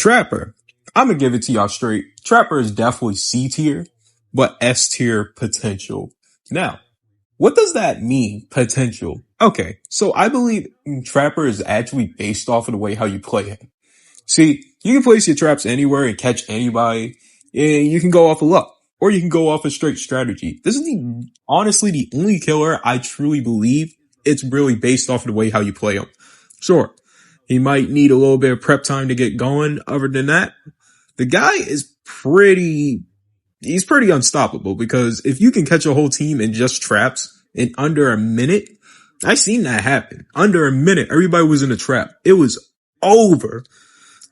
Trapper. I'm gonna give it to y'all straight. Trapper is definitely C tier, but S tier potential. Now, what does that mean, potential? Okay, so I believe Trapper is actually based off of the way how you play him. See, you can place your traps anywhere and catch anybody, and you can go off of luck, or you can go off of straight strategy. This is honestly the only killer I truly believe it's really based off of the way how you play him. Sure, he might need a little bit of prep time to get going. Other than that, the guy is he's pretty unstoppable, because if you can catch a whole team in just traps in under a minute, I've seen that happen. Under a minute, everybody was in a trap. It was over.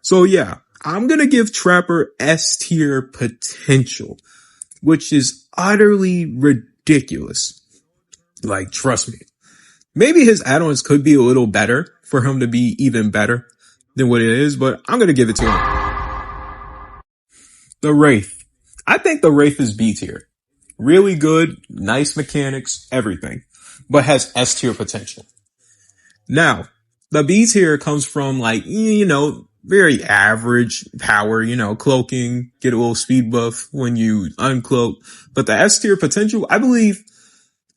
So yeah, I'm gonna give Trapper S tier potential, which is utterly ridiculous. Like, trust me. Maybe his add-ons could be a little better for him to be even better than what it is, but I'm gonna give it to him. The Wraith. I think the Wraith is B tier. Really good, nice mechanics, everything, but has S tier potential. Now, the B tier comes from, like, very average power, cloaking, get a little speed buff when you uncloak. But the S tier potential, I believe,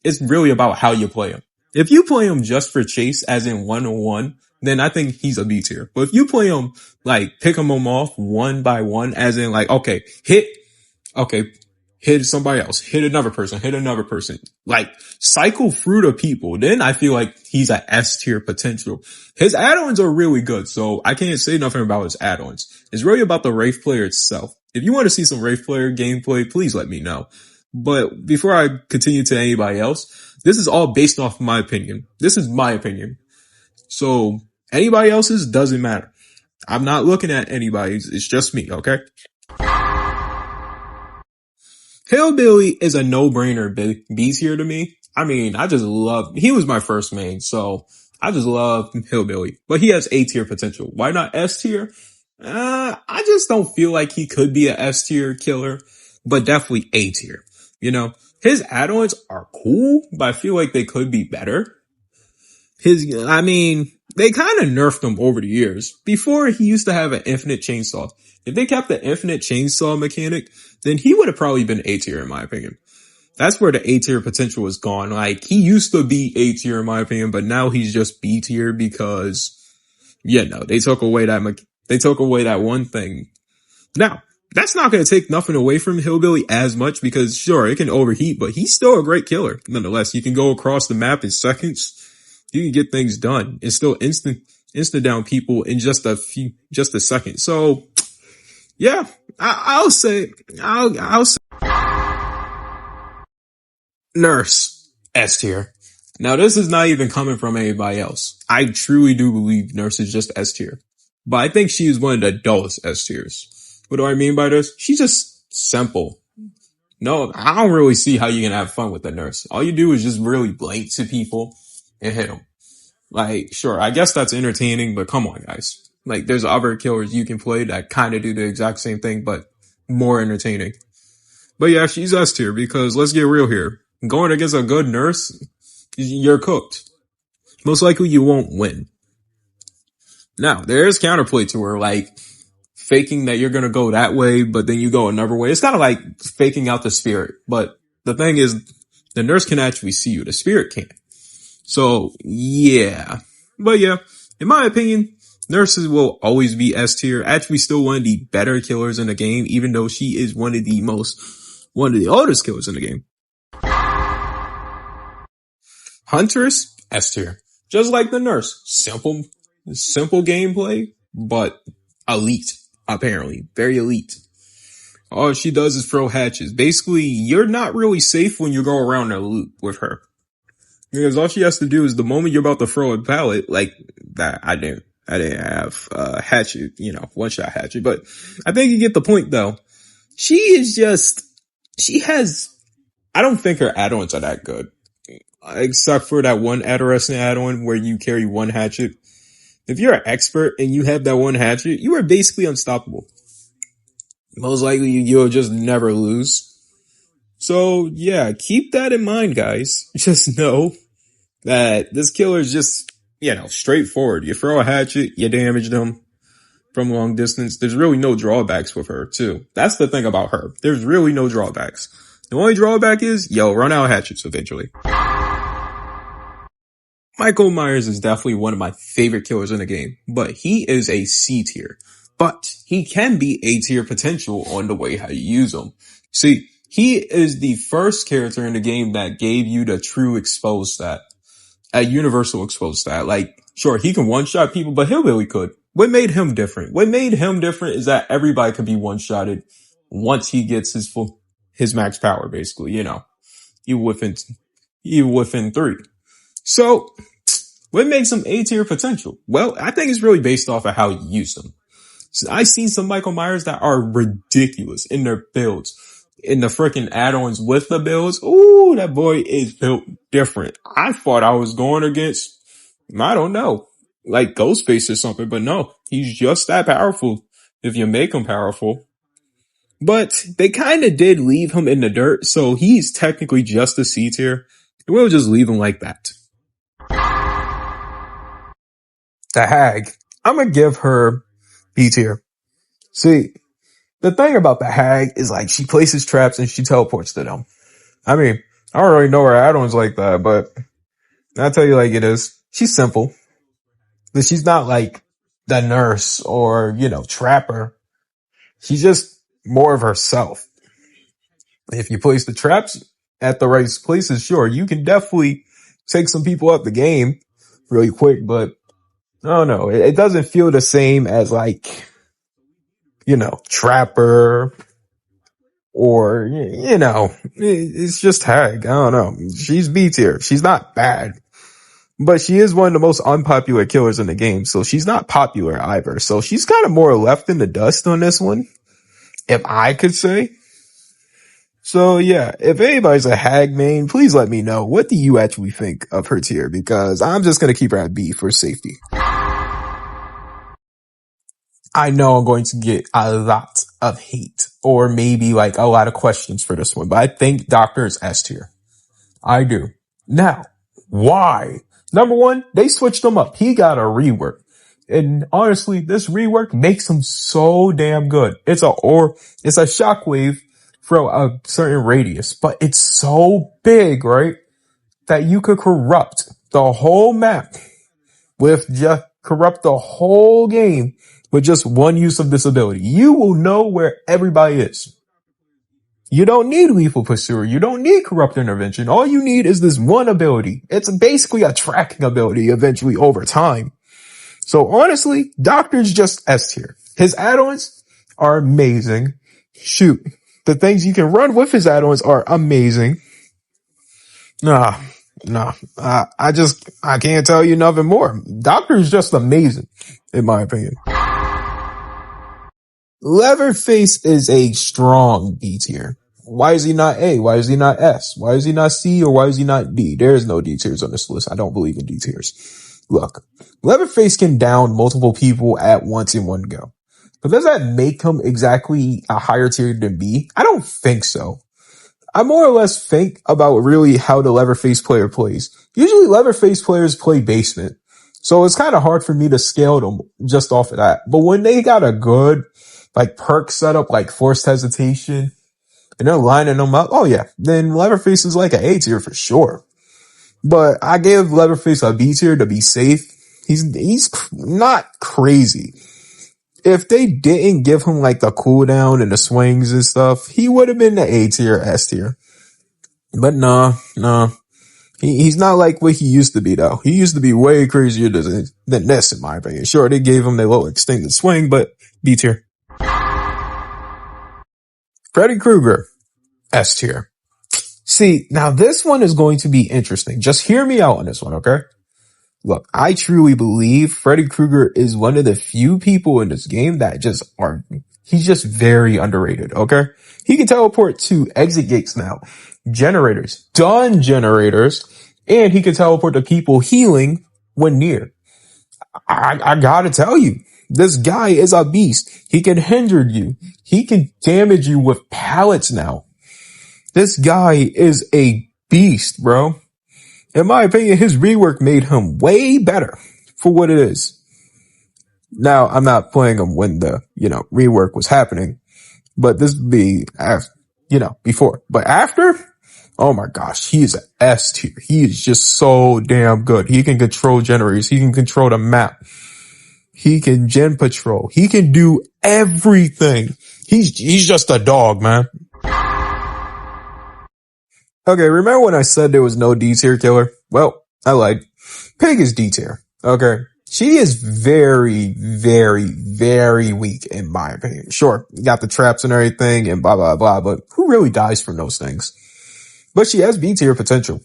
is really about how you play him. If you play him just for chase, as in 1-on-1, then I think he's a B tier. But if you play him, like, pick him off one by one, as in, like, hit somebody else, hit another person, like, cycle through the people, then I feel like he's a S tier potential. His add-ons are really good, so I can't say nothing about his add-ons. It's really about the Wraith player itself. If you want to see some Wraith player gameplay, please let me know. But before I continue to anybody else, this is all based off my opinion. This is my opinion. So anybody else's doesn't matter. I'm not looking at anybody's. It's just me, okay? Hillbilly is a no-brainer B tier to me. I mean, he was my first main, so I just love Hillbilly. But he has A tier potential. Why not S tier? I just don't feel like he could be a S tier killer, but definitely A tier. His add-ons are cool, but I feel like they could be better. They kind of nerfed him over the years. Before, he used to have an infinite chainsaw. If they kept the infinite chainsaw mechanic, then he would have probably been A tier in my opinion. That's where the A tier potential is gone. Like, he used to be A tier in my opinion, but now he's just B tier because, they took away that one thing. Now, that's not going to take nothing away from Hillbilly as much, because sure, it can overheat, but he's still a great killer. Nonetheless, you can go across the map in seconds. You can get things done and still instant down people in just a second. So, yeah, I'll say Nurse S tier. Now, this is not even coming from anybody else. I truly do believe Nurse is just S tier, but I think she is one of the dullest S tiers. What do I mean by this? She's just simple. No, I don't really see how you can have fun with the Nurse. All you do is just really blink to people and hit them. Like, sure, I guess that's entertaining, but come on, guys. Like, there's other killers you can play that kind of do the exact same thing, but more entertaining. But yeah, she's S tier, because let's get real here. Going against a good Nurse, you're cooked. Most likely you won't win. Now, there is counterplay to her, like faking that you're going to go that way, but then you go another way. It's kind of like faking out the spirit. But the thing is, the Nurse can actually see you. The spirit can't. So, yeah. But yeah, in my opinion, Nurses will always be S tier. Actually, still one of the better killers in the game, even though she is one of the oldest killers in the game. Huntress, S tier. Just like the Nurse. Simple gameplay, but elite, apparently. Very elite. All she does is throw hatches. Basically, you're not really safe when you go around a loop with her. Because all she has to do is, the moment you're about to throw a pallet, like that, I didn't have hatchet, one shot hatchet, but I think you get the point though. I don't think her add-ons are that good. Except for that one adolescent add-on where you carry one hatchet. If you're an expert and you have that one hatchet, you are basically unstoppable. Most likely you'll just never lose. So yeah, keep that in mind, guys. Just know that this killer is just, straightforward. You throw a hatchet, you damage them. from long distance. There's really no drawbacks with her too. That's the thing about her. There's really no drawbacks. The only drawback is, run out of hatchets eventually. Michael Myers is definitely one of my favorite killers in the game, but he is a C tier. But he can be A tier potential on the way how you use him. See, he is the first character in the game that gave you the true exposed stat. A universal exposed stat. Like, sure, he can one-shot people, but Hillbilly could. What made him different? What made him different is that everybody could be one-shotted once he gets his max power, basically, even within 3. So, what makes him A tier potential? Well, I think it's really based off of how you use him. So I've seen some Michael Myers that are ridiculous in their builds. In the freaking add-ons with the builds, ooh, that boy is built different. I thought I was going against, I don't know, like Ghostface or something, but no, he's just that powerful if you make him powerful. But they kind of did leave him in the dirt, so he's technically just a C tier. We'll just leave him like that. The Hag, I'm gonna give her B tier. See, the thing about the Hag is like she places traps and she teleports to them. I mean, I don't really know her add-ons like that, but I'll tell you like it is. She's simple. But she's not like the nurse or, trapper. She's just more of herself. If you place the traps at the right places, sure, you can definitely take some people up the game really quick, but I don't know. It doesn't feel the same as like, trapper or, it's just Hag. I don't know. She's B tier. She's not bad, but she is one of the most unpopular killers in the game. So she's not popular either. So she's kind of more left in the dust on this one, if I could say. So yeah, if anybody's a Hag main, please let me know. What do you actually think of her tier? Because I'm just going to keep her at B for safety. I know I'm going to get a lot of hate or maybe like a lot of questions for this one, but I think Doctor is S tier. I do. Now, why? Number one, they switched him up. He got a rework. And honestly, this rework makes him so damn good. It's a shockwave from a certain radius, but it's so big, right? That you could corrupt the whole map corrupt the whole game with just one use of this ability. You will know where everybody is. You don't need Lethal Pursuer. You don't need Corrupt Intervention. All you need is this one ability. It's basically a tracking ability eventually over time. So honestly, Doctor's just S tier. His add-ons are amazing. Shoot. The things you can run with his add-ons are amazing. I can't tell you nothing more. Doctor is just amazing, in my opinion. Leverface is a strong B tier. Why is he not A? Why is he not S? Why is he not C? Or why is he not D? There is no D tiers on this list. I don't believe in D tiers. Look, Leverface can down multiple people at once in one go. But does that make him exactly a higher tier than B? I don't think so. I more or less think about really how the Leverface player plays. Usually Leverface players play basement. So it's kind of hard for me to scale them just off of that. But when they got a good perk setup like Forced Hesitation and they're lining them up, oh yeah, then Leverface is like an A tier for sure. But I gave Leverface a B tier to be safe. He's not crazy. If they didn't give him the cooldown and the swings and stuff, he would have been the A tier, S tier. But nah. He's not like what he used to be though. He used to be way crazier than this, in my opinion. Sure, they gave him the little extended swing, but B tier. Freddy Krueger, S tier. See, now this one is going to be interesting. Just hear me out on this one, okay? Look, I truly believe Freddy Krueger is one of the few people in this game that he's just very underrated, okay? He can teleport to exit gates now, generators, stun generators, and he can teleport to people healing when near. I gotta tell you, this guy is a beast. He can hinder you. He can damage you with pallets now. This guy is a beast, bro. In my opinion, his rework made him way better for what it is. Now, I'm not playing him when the, rework was happening, but this would be, before. But after, oh my gosh, he is an S tier. He is just so damn good. He can control generators. He can control the map. He can gen patrol. He can do everything. He's just a dog, man. Okay, remember when I said there was no D tier killer? Well, I lied. Pig is D tier. Okay. She is very, very, very weak in my opinion. Sure, you got the traps and everything and blah, blah, blah, but who really dies from those things? But she has B tier potential.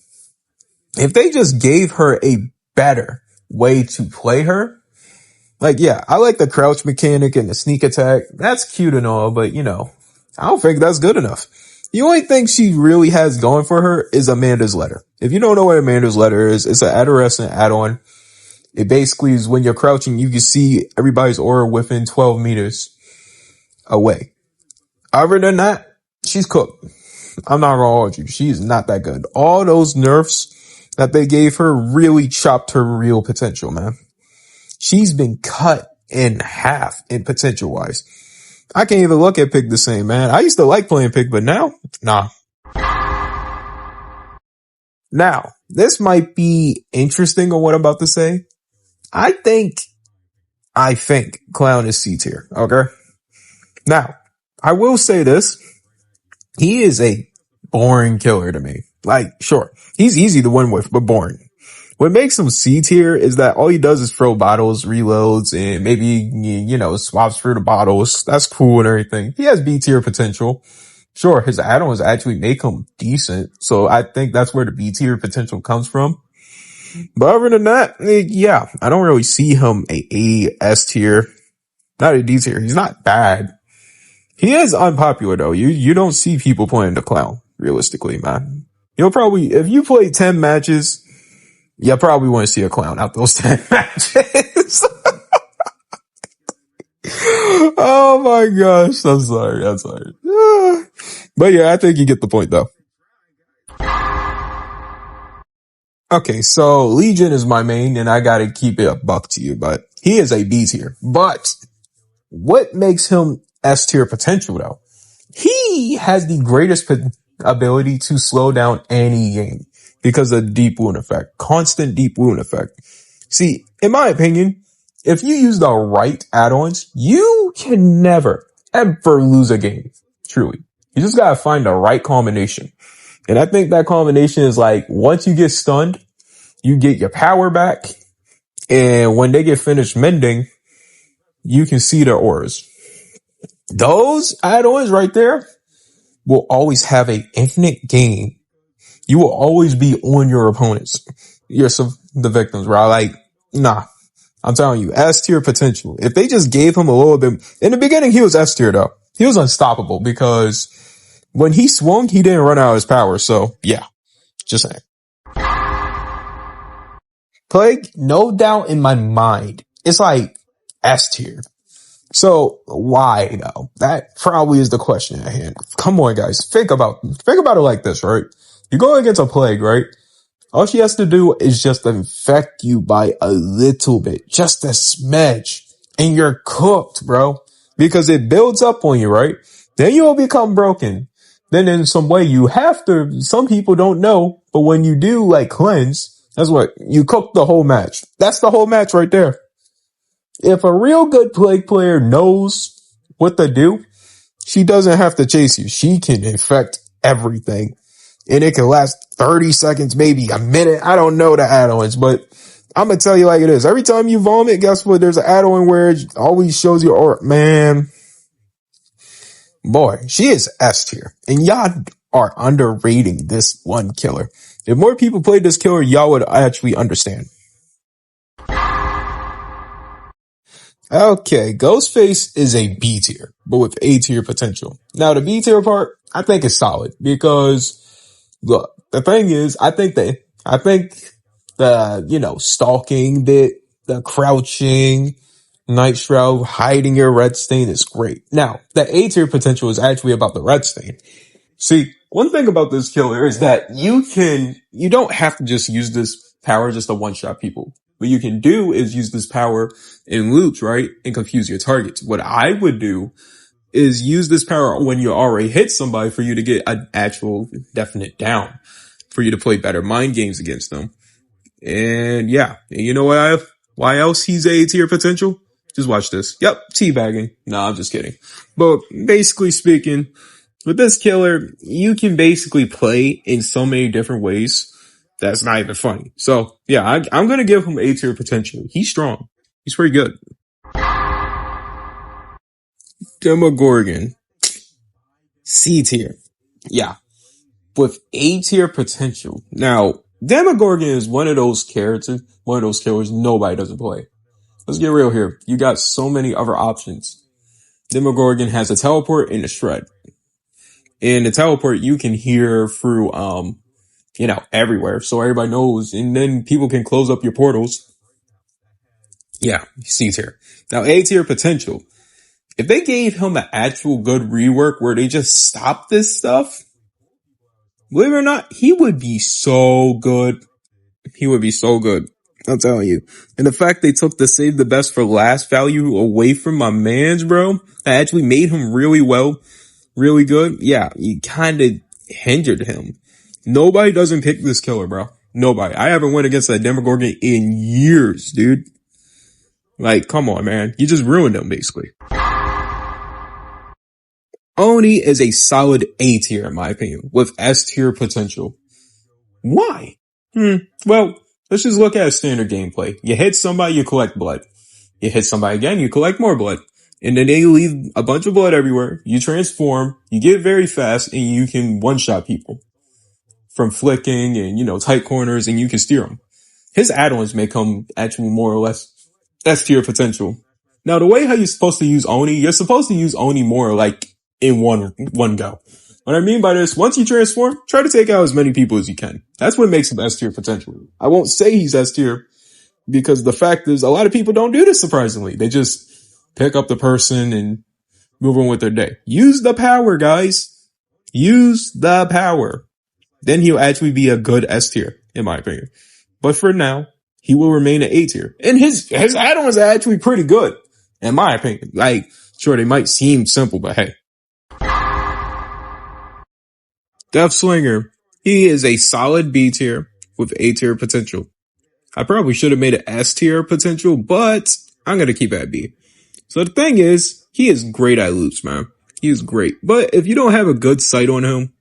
If they just gave her a better way to play her, I like the crouch mechanic and the sneak attack. That's cute and all, but I don't think that's good enough. The only thing she really has going for her is Amanda's Letter. If you don't know what Amanda's Letter is, it's an adolescent add-on. It basically is when you're crouching, you can see everybody's aura within 12 meters away. Other than that, she's cooked. I'm not gonna hold you. She's not that good. All those nerfs that they gave her really chopped her real potential, man. She's been cut in half in potential wise. I can't even look at Pig the same, man. I used to like playing Pig, but now, nah. Now, this might be interesting on what I'm about to say. I think Clown is C tier, okay? Now, I will say this. He is a boring killer to me. Sure, he's easy to win with, but boring. What makes him C tier is that all he does is throw bottles, reloads, and maybe, swaps through the bottles. That's cool and everything. He has B tier potential. Sure, his add-ons actually make him decent. So I think that's where the B tier potential comes from. But other than that, I don't really see him a S tier, not a D tier. He's not bad. He is unpopular though. You don't see people playing the Clown realistically, man. You'll probably, if you play 10 matches, you probably want to see a Clown out those 10 matches. Oh my gosh. I'm sorry. But yeah, I think you get the point though. Okay, so Legion is my main, and I gotta keep it a buck to you, but he is a B tier. But what makes him S tier potential though? He has the greatest ability to slow down any game because of deep wound effect, constant deep wound effect. See, in my opinion, if you use the right add-ons, you can never, ever lose a game. Truly. You just gotta find the right combination. And I think that combination is once you get stunned, you get your power back. And when they get finished mending, you can see their auras. Those add-ons right there will always have an infinite gain. You will always be on your opponents. You're the victims, right? Nah. I'm telling you, S tier potential. If they just gave him a little bit, in the beginning he was S tier though. He was unstoppable because when he swung, he didn't run out of his power. So yeah, just saying. Plague, no doubt in my mind, it's S tier. So why though? That probably is the question at hand. Come on guys, think about it like this, right? You go against a Plague, right? All she has to do is just infect you by a little bit, just a smidge, and you're cooked, bro. Because it builds up on you, right? Then you'll become broken. Then in some way you have to, some people don't know, but when you do cleanse, that's what, you cook the whole match. That's the whole match right there. If a real good Plague player knows what to do, she doesn't have to chase you. She can infect everything. And it can last 30 seconds, maybe a minute. I don't know the add-ons, but I'm going to tell you like it is. Every time you vomit, guess what? There's an add-on where it always shows your aura. Man, boy, she is S tier. And y'all are underrating this one killer. If more people played this killer, y'all would actually understand. Okay, Ghostface is a B tier, but with A tier potential. Now, the B tier part, I think is solid because, look, the thing is, I think the, stalking bit, the crouching, Night Shroud, hiding your red stain is great. Now, the A tier potential is actually about the red stain. See, one thing about this killer is that you don't have to just use this power just to one-shot people. what you can do is use this power in loops, right? And confuse your targets. What I would do is use this power when you already hit somebody for you to get an actual definite down, for you to play better mind games against them. And yeah, you know why else he's A tier potential? Just watch this. Yep, teabagging. No, I'm just kidding. But basically speaking, with this killer, you can basically play in so many different ways that's not even funny. So yeah, I'm gonna give him A tier potential. He's strong. He's pretty good. Demogorgon, C tier. Yeah, with A tier potential. Now, Demogorgon is one of those characters, one of those killers nobody doesn't play. Let's get real here. You got so many other options. Demogorgon has a teleport and a shred. In the teleport, you can hear through, everywhere. So everybody knows. And then people can close up your portals. Yeah, C tier. Now, A tier potential. If they gave him an actual good rework where they just stopped this stuff, believe it or not, he would be so good. He would be so good. I'm telling you. And the fact they took the save the best for last value away from my mans, bro, that actually made him really good. Yeah, you kind of hindered him. Nobody doesn't pick this killer, bro. Nobody. I haven't went against that Demogorgon in years, dude. Like, come on, man. You just ruined him, basically. Oni is a solid A tier, in my opinion, with S tier potential. Why? Well, let's just look at standard gameplay. You hit somebody, you collect blood. You hit somebody again, you collect more blood. And then they leave a bunch of blood everywhere. You transform, you get very fast, and you can one-shot people from flicking and, tight corners, and you can steer them. His add-ons make him actually more or less S tier potential. Now, the way how you're supposed to use Oni, you're supposed to use Oni more like in one go. What I mean by this, once you transform, try to take out as many people as you can. That's what makes him S tier potential. I won't say he's S tier because the fact is a lot of people don't do this, surprisingly. They just pick up the person and move on with their day. Use the power, guys. Use the power. Then he'll actually be a good S tier, in my opinion. But for now, he will remain an A tier. And his add-ons are actually pretty good, in my opinion. Like, sure, they might seem simple, but hey. Slinger, he is a solid B tier with A tier potential. I probably should have made an S tier potential, but I'm going to keep it at B. So the thing is, he is great at loops, man. He is great. But if you don't have a good sight on him,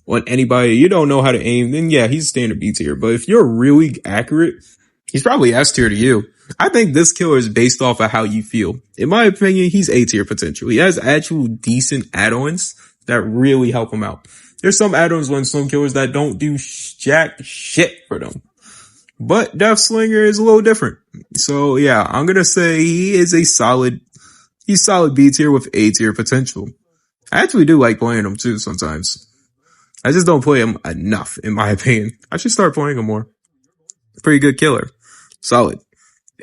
on anybody, you don't know how to aim, then yeah, he's standard B tier. But if you're really accurate, he's probably S tier to you. I think this killer is based off of how you feel. In my opinion, he's A tier potential. He has actual decent add-ons that really help him out. There's some add-ons on some killers that don't do jack shit for them. But Slinger is a little different. So yeah, I'm gonna say he is he's solid B tier with A tier potential. I actually do like playing him too sometimes. I just don't play him enough, in my opinion. I should start playing him more. Pretty good killer. Solid.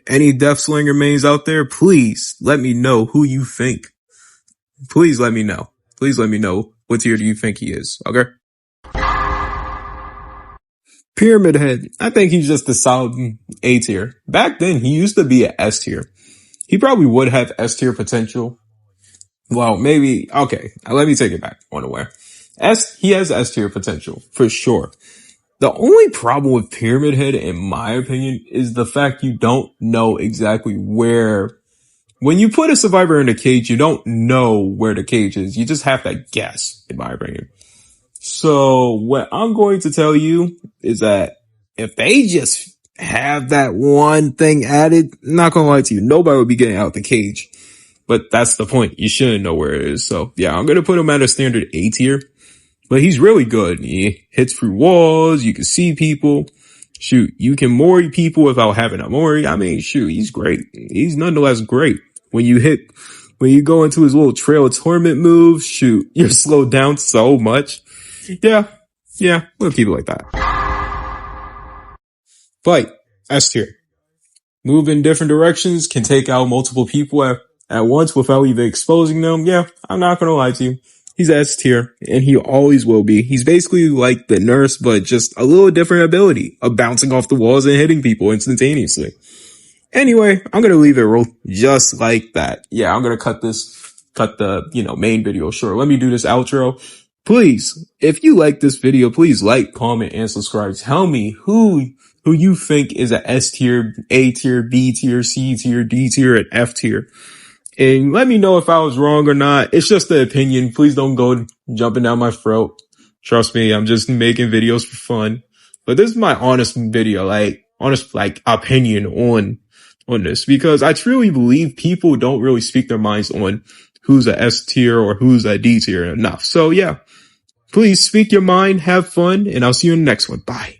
Any Slinger mains out there, please let me know who you think. Please let me know. Please let me know what tier do you think he is, okay? Pyramid Head. I think he's just a solid A tier. Back then, he used to be an S tier. He probably would have S tier potential. Well, maybe, okay, let me take it back on the way. He has S tier potential, for sure. The only problem with Pyramid Head, in my opinion, is the fact you don't know exactly where. When you put a survivor in a cage, you don't know where the cage is. You just have to guess, in my opinion. So what I'm going to tell you is that if they just have that one thing added, I'm not going to lie to you, nobody would be getting out the cage. But that's the point. You shouldn't know where it is. So yeah, I'm going to put him at a standard A tier. But he's really good. He hits through walls. You can see people. Shoot, you can mori people without having a mori. I mean, shoot, he's great. He's nonetheless great. When you go into his little trail of torment move, shoot, you're slowed down so much. Yeah, we'll keep it like that. Fight, S tier. Move in different directions, can take out multiple people at once without even exposing them. Yeah, I'm not gonna lie to you. He's S tier, and he always will be. He's basically like the nurse, but just a little different ability of bouncing off the walls and hitting people instantaneously. Anyway, I'm going to leave it roll just like that. Yeah, I'm going to cut the, main video short. Let me do this outro. Please, if you like this video, please like, comment, and subscribe. Tell me who you think is a S tier, A tier, B tier, C tier, D tier, and F tier. And let me know if I was wrong or not. It's just the opinion. Please don't go jumping down my throat. Trust me, I'm just making videos for fun. But this is my honest video, honest opinion on this, because I truly believe people don't really speak their minds on who's a S tier or who's a D tier enough. So yeah, please speak your mind, have fun, and I'll see you in the next one. Bye.